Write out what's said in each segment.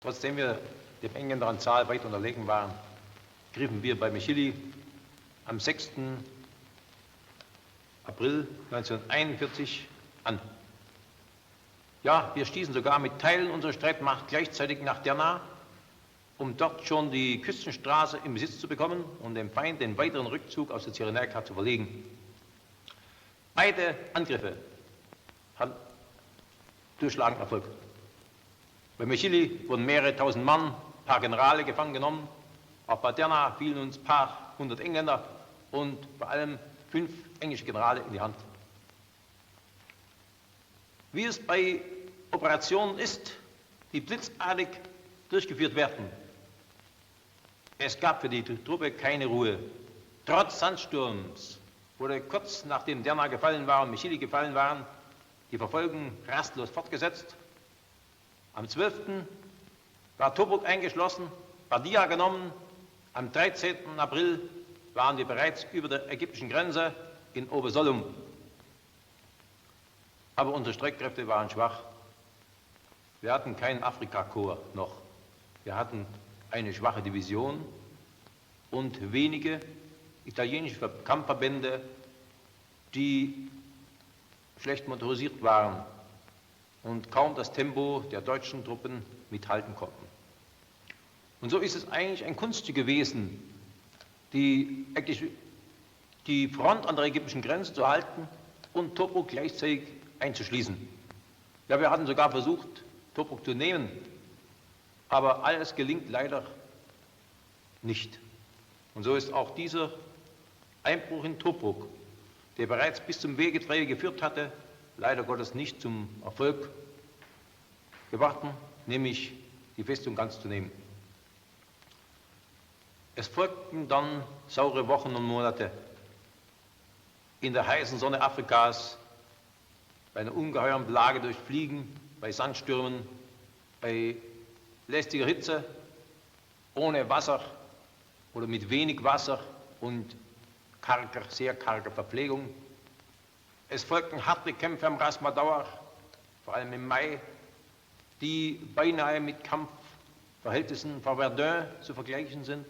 Trotzdem wir dem Engländer an Zahl weit unterlegen waren, griffen wir bei Mechili am 6. April 1941 an. Ja, wir stießen sogar mit Teilen unserer Streitmacht gleichzeitig nach Derna, um dort schon die Küstenstraße in Besitz zu bekommen und dem Feind den weiteren Rückzug aus der Cyrenaica zu verlegen. Beide Angriffe hatten durchschlagenden Erfolg. Bei Mechili wurden mehrere tausend Mann, ein paar Generale gefangen genommen. Auch bei Derna fielen uns ein paar hundert Engländer und vor allem 5 englische Generale in die Hand. Wie es bei Operationen ist, die blitzartig durchgeführt werden. Es gab für die Truppe keine Ruhe. Trotz Sandsturms wurde kurz nachdem Derna gefallen war und Mechili gefallen waren, die Verfolgung rastlos fortgesetzt. Am 12. war Tobruk eingeschlossen, Bardia genommen. Am 13. April waren wir bereits über der ägyptischen Grenze in Obersollum. Aber unsere Streitkräfte waren schwach. Wir hatten keinen Afrikakorps noch. Wir hatten eine schwache Division und wenige italienische Kampfverbände, die schlecht motorisiert waren und kaum das Tempo der deutschen Truppen mithalten konnten. Und so ist es eigentlich ein Kunststück gewesen, die Front an der ägyptischen Grenze zu halten und Tobruk gleichzeitig einzuschließen. Ja, wir hatten sogar versucht, Tobruk zu nehmen, aber alles gelingt leider nicht. Und so ist auch dieser Einbruch in Tobruk, der bereits bis zum Wegetreue geführt hatte, leider Gottes nicht zum Erfolg gebracht, nämlich die Festung ganz zu nehmen. Es folgten dann saure Wochen und Monate in der heißen Sonne Afrikas, bei einer ungeheuren Plage durch Fliegen, bei Sandstürmen, bei lästiger Hitze, ohne Wasser oder mit wenig Wasser und sehr karger Verpflegung. Es folgten harte Kämpfe am Ras Madauer, vor allem im Mai, die beinahe mit Kampfverhältnissen vor Verdun zu vergleichen sind.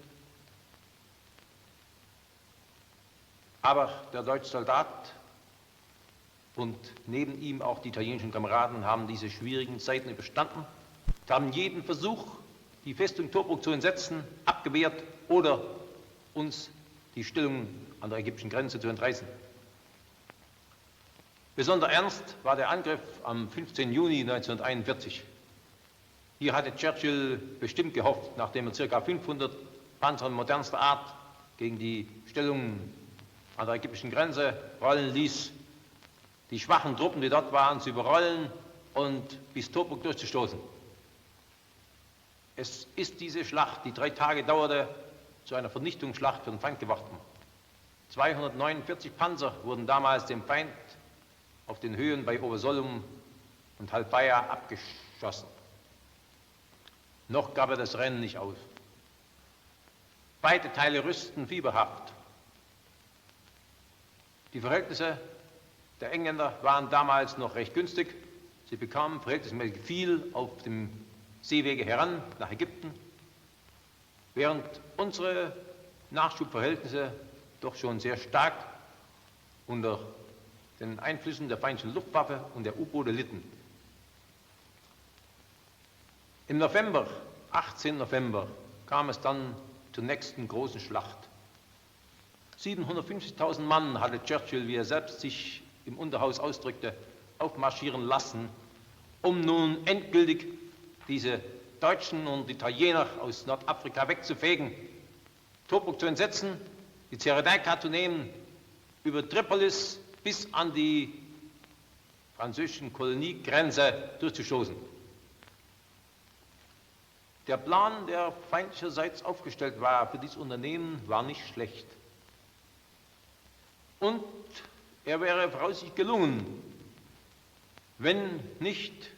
Aber der deutsche Soldat und neben ihm auch die italienischen Kameraden haben diese schwierigen Zeiten überstanden, haben jeden Versuch, die Festung Tobruk zu entsetzen, abgewehrt oder uns die Stellung an der ägyptischen Grenze zu entreißen. Besonders ernst war der Angriff am 15. Juni 1941. Hier hatte Churchill bestimmt gehofft, nachdem er ca. 500 Panzer modernster Art gegen die Stellungen an der ägyptischen Grenze rollen ließ, die schwachen Truppen, die dort waren, zu überrollen und bis Tobruk durchzustoßen. Es ist diese Schlacht, die 3 Tage dauerte, zu einer Vernichtungsschlacht für den Feind geworden. 249 Panzer wurden damals dem Feind auf den Höhen bei Obersollum und Halbaya abgeschossen. Noch gab er das Rennen nicht aus. Beide Teile rüsten fieberhaft. Die Verhältnisse der Engländer waren damals noch recht günstig. Sie bekamen verhältnismäßig viel auf dem Seewege heran nach Ägypten, während unsere Nachschubverhältnisse doch schon sehr stark unter den Einflüssen der feindlichen Luftwaffe und der U-Boote litten. Im November, 18. November, kam es dann zur nächsten großen Schlacht. 750.000 Mann hatte Churchill, wie er selbst sich im Unterhaus ausdrückte, aufmarschieren lassen, um nun endgültig diese Deutschen und Italiener aus Nordafrika wegzufegen, Tobruk zu entsetzen, die Cyrenaica zu nehmen, über Tripolis bis an die französischen Koloniegrenze durchzustoßen. Der Plan, der feindlicherseits aufgestellt war für dieses Unternehmen, war nicht schlecht. Und er wäre voraussichtlich gelungen, wenn nicht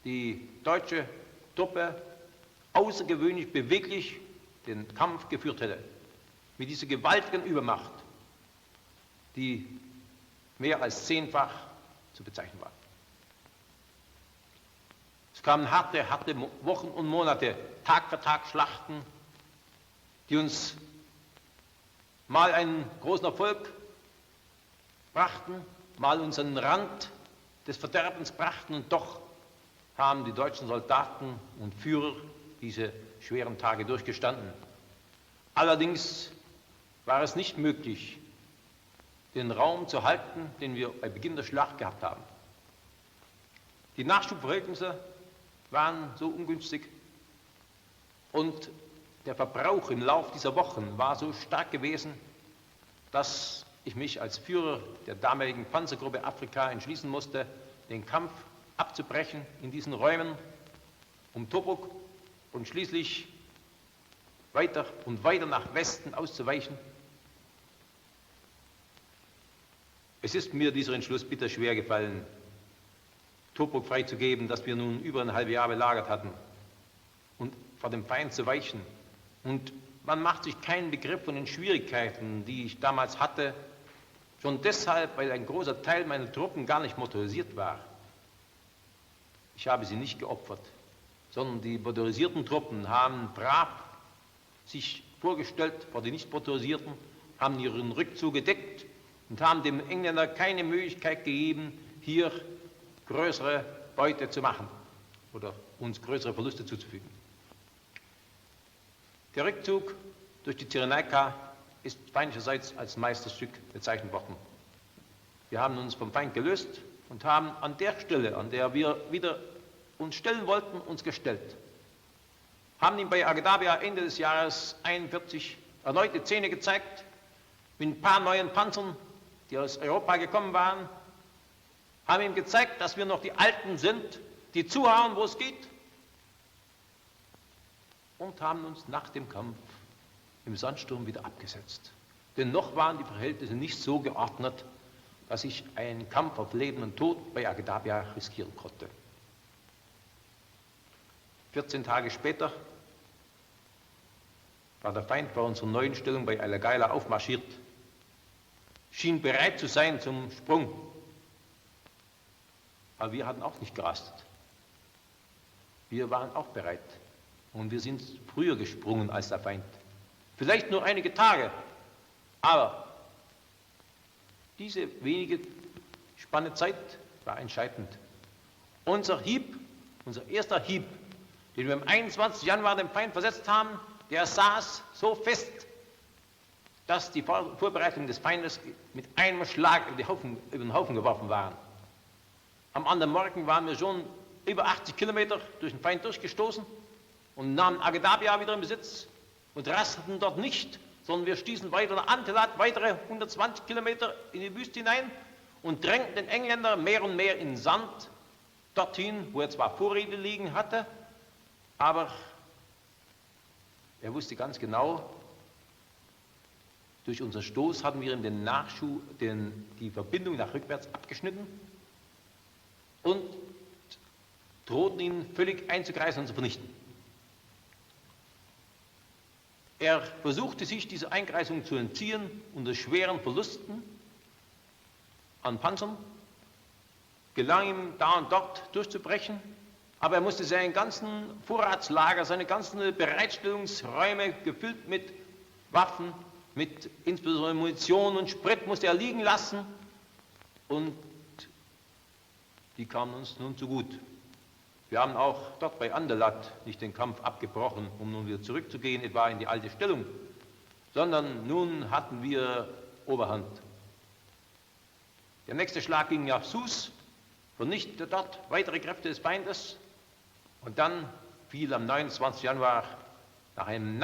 die deutsche Truppe außergewöhnlich beweglich den Kampf geführt hätte. Mit dieser gewaltigen Übermacht, die mehr als 10-fach zu bezeichnen war. Es Es kamen harte Wochen und Monate, Tag für Tag Schlachten, die uns mal einen großen Erfolg brachten, mal uns an den Rand des Verderbens brachten, und doch haben die deutschen Soldaten und Führer diese schweren Tage durchgestanden. Allerdings war es nicht möglich, den Raum zu halten, den wir bei Beginn der Schlacht gehabt haben. Die Nachschubverhältnisse waren so ungünstig und der Verbrauch im Lauf dieser Wochen war so stark gewesen, dass ich mich als Führer der damaligen Panzergruppe Afrika entschließen musste, den Kampf abzubrechen in diesen Räumen um Tobruk und schließlich weiter und weiter nach Westen auszuweichen. Es ist mir dieser Entschluss bitter schwer gefallen, Tobruk freizugeben, das wir nun über ein halbes Jahr belagert hatten, und vor dem Feind zu weichen. Und man macht sich keinen Begriff von den Schwierigkeiten, die ich damals hatte, schon deshalb, weil ein großer Teil meiner Truppen gar nicht motorisiert war. Ich habe sie nicht geopfert, sondern die motorisierten Truppen haben brav sich vorgestellt vor die nicht motorisierten, haben ihren Rückzug gedeckt und haben dem Engländer keine Möglichkeit gegeben, hier größere Beute zu machen oder uns größere Verluste zuzufügen. Der Rückzug durch die Cyrenaika ist feindlicherseits als Meisterstück bezeichnet worden. Wir haben uns vom Feind gelöst und haben an der Stelle, an der wir wieder uns stellen wollten, uns gestellt. Haben ihm bei Agdabia Ende des Jahres 41 erneut die Zähne gezeigt, mit ein paar neuen Panzern, die aus Europa gekommen waren, haben ihm gezeigt, dass wir noch die Alten sind, die zuhauen, wo es geht, und haben uns nach dem Kampf im Sandsturm wieder abgesetzt. Denn noch waren die Verhältnisse nicht so geordnet, dass ich einen Kampf auf Leben und Tod bei Agdabia riskieren konnte. 14 Tage später war der Feind bei unserer neuen Stellung bei Al-Gaila aufmarschiert, schien bereit zu sein zum Sprung. Aber wir hatten auch nicht gerastet. Wir waren auch bereit. Und wir sind früher gesprungen als der Feind. Vielleicht nur einige Tage, aber diese wenige Spanne Zeit war entscheidend. Unser erster Hieb, den wir am 21. Januar dem Feind versetzt haben, der saß so fest, dass die Vorbereitungen des Feindes mit einem Schlag über den Haufen geworfen waren. Am anderen Morgen waren wir schon über 80 Kilometer durch den Feind durchgestoßen und nahmen Agdabia wieder in Besitz und rasteten dort nicht, sondern wir stießen weiter nach Antelat, weitere 120 Kilometer in die Wüste hinein und drängten den Engländer mehr und mehr in den Sand, dorthin, wo er zwar Vorräte liegen hatte, aber er wusste ganz genau, durch unseren Stoß hatten wir ihm den Nachschub, die Verbindung nach rückwärts abgeschnitten und drohten ihn völlig einzukreisen und zu vernichten. Er versuchte sich dieser Einkreisung zu entziehen unter schweren Verlusten an Panzern, gelang ihm da und dort durchzubrechen, aber er musste seinen ganzen Vorratslager, seine ganzen Bereitstellungsräume gefüllt mit Waffen, mit insbesondere Munition und Sprit musste er liegen lassen, und die kamen uns nun zu gut. Wir haben auch dort bei Anderlat nicht den Kampf abgebrochen, um nun wieder zurückzugehen, etwa in die alte Stellung, sondern nun hatten wir Oberhand. Der nächste Schlag ging nach Sus, vernichtete dort weitere Kräfte des Feindes, und dann fiel am 29. Januar nach einem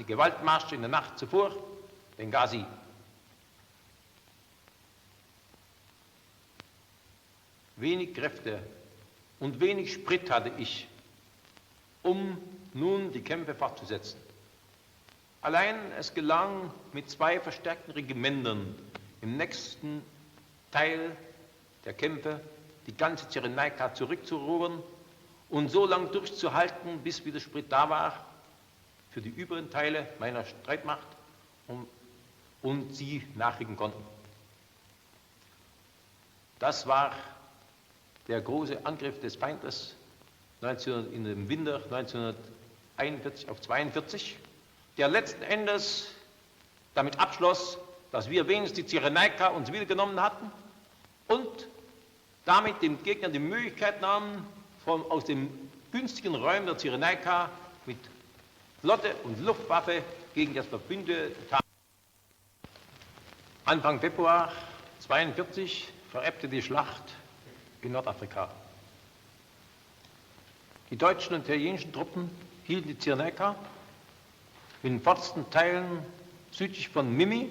Gewaltmarsch in der Nacht zuvor Benghazi. Wenig Kräfte und wenig Sprit hatte ich, um nun die Kämpfe fortzusetzen. Allein es gelang, mit 2 verstärkten Regimentern im nächsten Teil der Kämpfe die ganze Cyrenaika zurückzurudern und so lange durchzuhalten, bis wieder Sprit da war für die übrigen Teile meiner Streitmacht und sie nachrücken konnten. Das war der große Angriff des Feindes in dem Winter 1941 auf 42, der letzten Endes damit abschloss, dass wir wenigstens die Cyrenaika uns wiedergenommen hatten und damit dem Gegner die Möglichkeit nahmen, aus den günstigen Räumen der Cyrenaika mit Flotte und Luftwaffe gegen das verbündete Anfang Februar 1942 verebbte die Schlacht in Nordafrika. Die deutschen und italienischen Truppen hielten die Cyrenaika in den vordersten Teilen südlich von Mimi,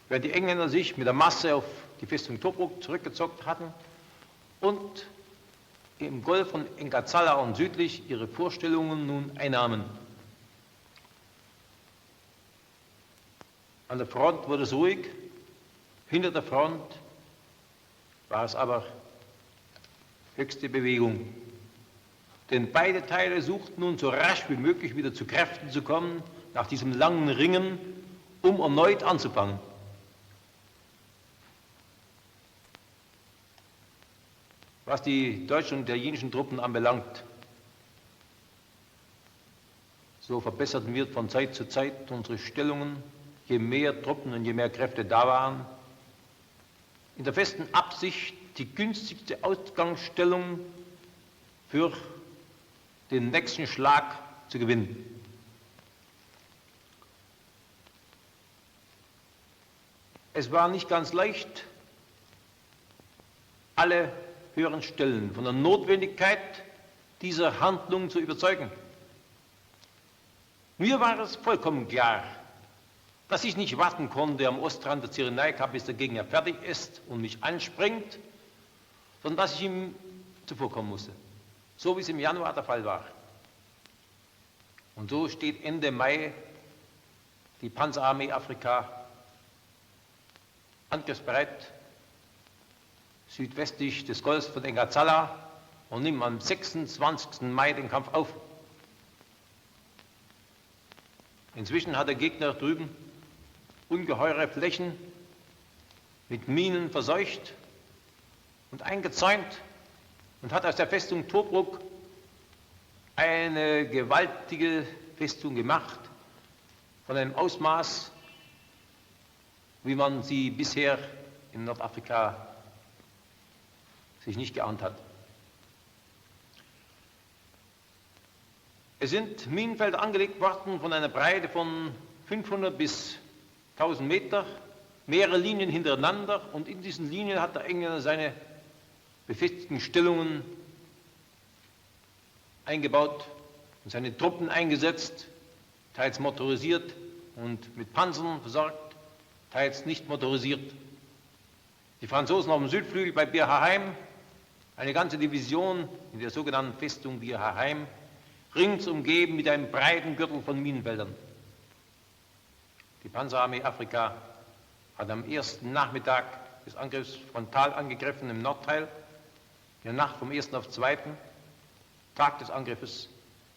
während die Engländer sich mit der Masse auf die Festung Tobruk zurückgezogen hatten und im Golf von Engazala und südlich ihre Vorstellungen nun einnahmen. An der Front wurde es ruhig, hinter der Front war es aber höchste Bewegung. Denn beide Teile suchten nun so rasch wie möglich wieder zu Kräften zu kommen, nach diesem langen Ringen, um erneut anzufangen. Was die deutschen und italienischen Truppen anbelangt, so verbesserten wir von Zeit zu Zeit unsere Stellungen, je mehr Truppen und je mehr Kräfte da waren, in der festen Absicht, die günstigste Ausgangsstellung für den nächsten Schlag zu gewinnen. Es war nicht ganz leicht, alle höheren Stellen von der Notwendigkeit dieser Handlung zu überzeugen. Mir war es vollkommen klar, dass ich nicht warten konnte am Ostrand der Cyrenaika, bis der Gegner fertig ist und mich anspringt, sondern dass ich ihm zuvorkommen musste, so wie es im Januar der Fall war. Und so steht Ende Mai die Panzerarmee Afrika angriffsbereit südwestlich des Golfs von Engazala und nimmt am 26. Mai den Kampf auf. Inzwischen hat der Gegner drüben ungeheure Flächen mit Minen verseucht und eingezäunt und hat aus der Festung Tobruk eine gewaltige Festung gemacht, von einem Ausmaß, wie man sie bisher in Nordafrika sich nicht geahnt hat. Es sind Minenfelder angelegt worden von einer Breite von 500 bis 1000 Meter, mehrere Linien hintereinander, und in diesen Linien hat der Engländer seine befestigten Stellungen eingebaut und seine Truppen eingesetzt, teils motorisiert und mit Panzern versorgt, teils nicht motorisiert. Die Franzosen auf dem Südflügel bei Bir Haheim, eine ganze Division in der sogenannten Festung Bir Haheim, rings umgeben mit einem breiten Gürtel von Minenfeldern. Die Panzerarmee Afrika hat am ersten Nachmittag des Angriffs frontal angegriffen im Nordteil. In der Nacht vom 1. auf 2. Tag des Angriffes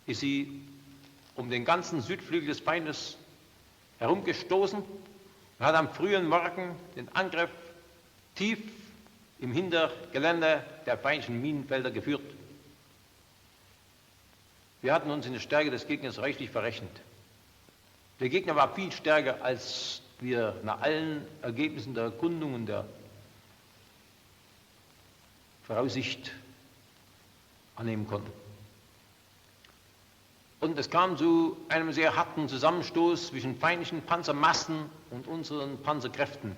ist sie um den ganzen Südflügel des Feindes herumgestoßen und hat am frühen Morgen den Angriff tief im Hintergelände der feindlichen Minenfelder geführt. Wir hatten uns in der Stärke des Gegners reichlich verrechnet. Der Gegner war viel stärker, als wir nach allen Ergebnissen der Erkundungen der Voraussicht annehmen konnten. Und es kam zu einem sehr harten Zusammenstoß zwischen feindlichen Panzermassen und unseren Panzerkräften,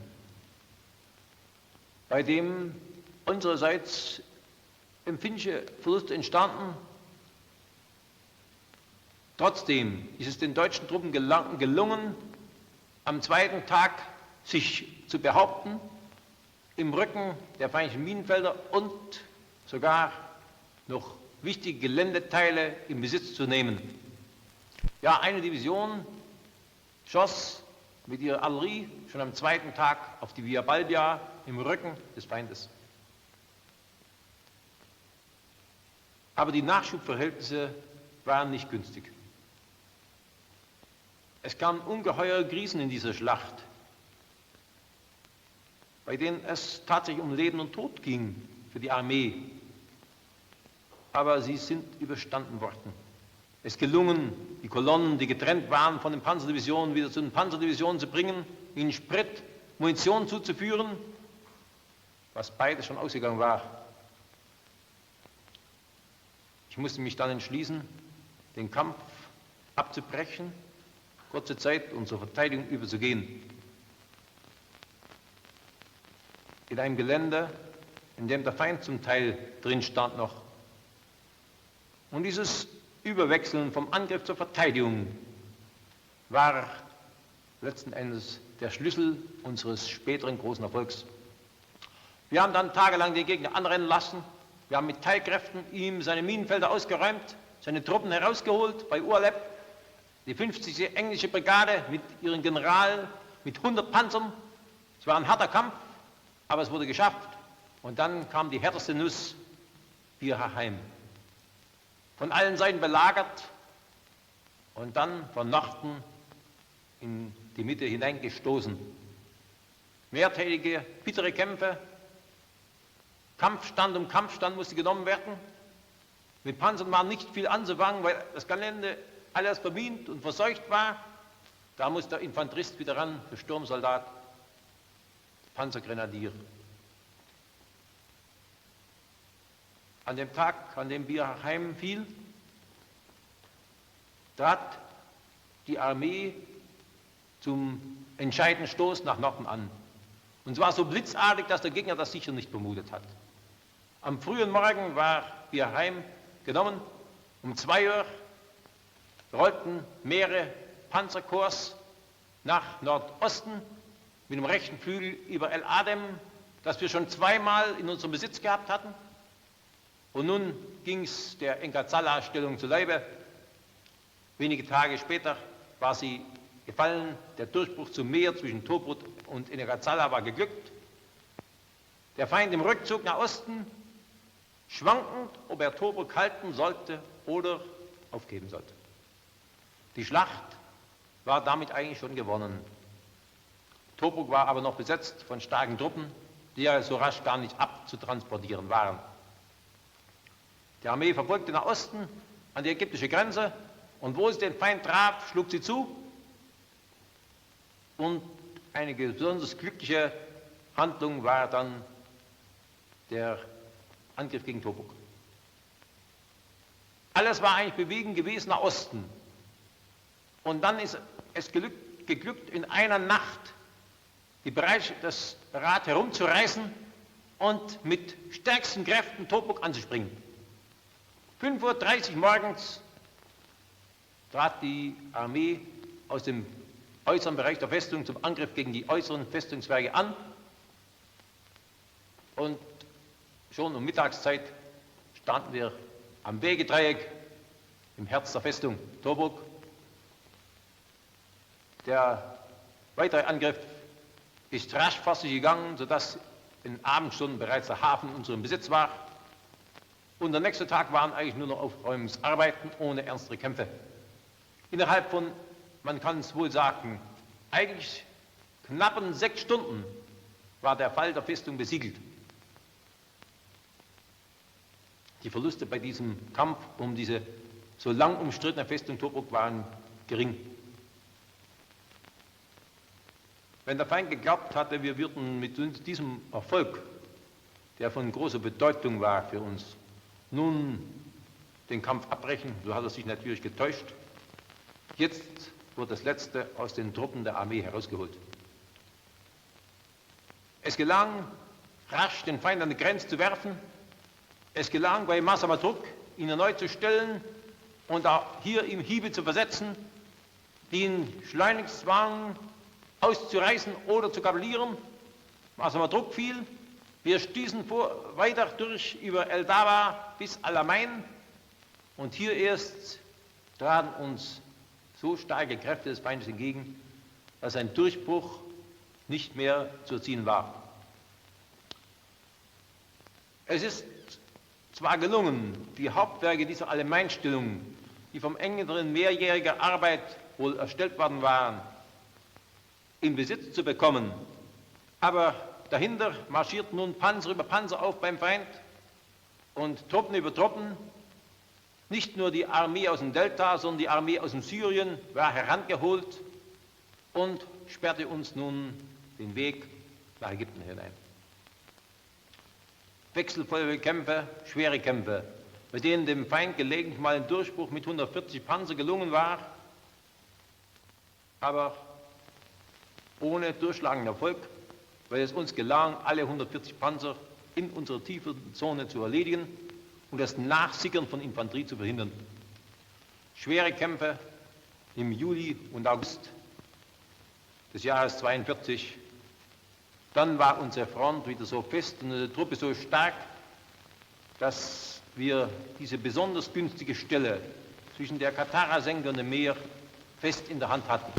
bei dem unsererseits empfindliche Verluste entstanden. Trotzdem ist es den deutschen Truppen gelungen, am zweiten Tag sich zu behaupten, im Rücken der feindlichen Minenfelder und sogar noch wichtige Geländeteile in Besitz zu nehmen. Ja, eine Division schoss mit ihrer Artillerie schon am zweiten Tag auf die Via Balbia im Rücken des Feindes. Aber die Nachschubverhältnisse waren nicht günstig. Es kamen ungeheure Krisen in dieser Schlacht, bei denen es tatsächlich um Leben und Tod ging für die Armee. aber sie sind überstanden worden. Es ist gelungen, die Kolonnen, die getrennt waren von den Panzerdivisionen, wieder zu den Panzerdivisionen zu bringen, ihnen Sprit, Munition zuzuführen, was beides schon ausgegangen war. Ich musste mich dann entschließen, den Kampf abzubrechen, kurze Zeit und zur Verteidigung überzugehen. In einem Gelände, in dem der Feind zum Teil drin stand noch. Und dieses Überwechseln vom Angriff zur Verteidigung war letzten Endes der Schlüssel unseres späteren großen Erfolgs. Wir haben dann tagelang den Gegner anrennen lassen. Wir haben mit Teilkräften ihm seine Minenfelder ausgeräumt, seine Truppen herausgeholt bei Urlep. Die 50. englische Brigade mit ihrem General, mit 100 Panzern. Es war ein harter Kampf, aber es wurde geschafft. Und dann kam die härteste Nuss, Bierer Heim. Von allen Seiten belagert und dann von Norden in die Mitte hineingestoßen. Mehrtägige, bittere Kämpfe, Kampfstand um Kampfstand musste genommen werden. Mit Panzern war nicht viel anzufangen, weil das Gelände alles vermint und verseucht war. Da musste der Infanterist wieder ran, der Sturmsoldat, der Panzergrenadier. An dem Tag, an dem Bierer Heim fiel, trat die Armee zum entscheidenden Stoß nach Norden an. Und zwar so blitzartig, dass der Gegner das sicher nicht vermutet hat. Am frühen Morgen war Bierer Heim genommen. Um 2 Uhr rollten mehrere Panzerkorps nach Nordosten mit dem rechten Flügel über El Adem, das wir schon zweimal in unserem Besitz gehabt hatten. Und nun ging es der Engazala-Stellung zu Leibe. Wenige Tage später war sie gefallen. Der Durchbruch zum Meer zwischen Tobruk und Engazala war geglückt. Der Feind im Rückzug nach Osten, schwankend, ob er Tobruk halten sollte oder aufgeben sollte. Die Schlacht war damit eigentlich schon gewonnen. Tobruk war aber noch besetzt von starken Truppen, die ja so rasch gar nicht abzutransportieren waren. Die Armee verfolgte nach Osten an die ägyptische Grenze und wo sie den Feind traf, schlug sie zu. Und eine besonders glückliche Handlung war dann der Angriff gegen Tobruk. Alles war eigentlich bewegend gewesen nach Osten. Und dann ist es geglückt, in einer Nacht das Rad herumzureißen und mit stärksten Kräften Tobruk anzuspringen. 5:30 Uhr morgens trat die Armee aus dem äußeren Bereich der Festung zum Angriff gegen die äußeren Festungswerke an. Und schon um Mittagszeit standen wir am Wegedreieck im Herz der Festung Tobruk. Der weitere Angriff ist rasch vor sich gegangen, sodass in Abendstunden bereits der Hafen in unserem Besitz war. Und der nächste Tag waren eigentlich nur noch Aufräumungsarbeiten ohne ernstere Kämpfe. Innerhalb von, man kann es wohl sagen, eigentlich knappen 6 Stunden war der Fall der Festung besiegelt. Die Verluste bei diesem Kampf um diese so lang umstrittene Festung Tobruk waren gering. Wenn der Feind geglaubt hatte, wir würden mit diesem Erfolg, der von großer Bedeutung war für uns, nun den Kampf abbrechen, so hat er sich natürlich getäuscht. Jetzt wurde das Letzte aus den Truppen der Armee herausgeholt. Es gelang, rasch den Feind an die Grenze zu werfen. Es gelang, bei Masamatruk ihn erneut zu stellen und auch hier ihm Hiebe zu versetzen, die ihn schleunigst zwangen, auszureißen oder zu kapitulieren. Masamatruk fiel. Wir stießen weiter durch über El Dawa bis Alamein und hier erst traten uns so starke Kräfte des Feindes entgegen, dass ein Durchbruch nicht mehr zu erzielen war. Es ist zwar gelungen, die Hauptwerke dieser Allemeinstellung, die vom engeren mehrjähriger Arbeit wohl erstellt worden waren, in Besitz zu bekommen, aber dahinter marschierten nun Panzer über Panzer auf beim Feind und Truppen über Truppen Nicht nur die Armee aus dem Delta, sondern die Armee aus dem Syrien war herangeholt und sperrte uns nun den Weg nach Ägypten hinein. Wechselvolle Kämpfe, schwere Kämpfe, mit denen dem Feind gelegentlich mal ein Durchbruch mit 140 Panzer gelungen war, aber ohne durchschlagenden Erfolg, weil es uns gelang, alle 140 Panzer in unserer tiefen Zone zu erledigen und das Nachsickern von Infanterie zu verhindern. Schwere Kämpfe im Juli und August des Jahres 42. Dann war unsere Front wieder so fest und unsere Truppe so stark, dass wir diese besonders günstige Stelle zwischen der Katara-Senke und dem Meer fest in der Hand hatten.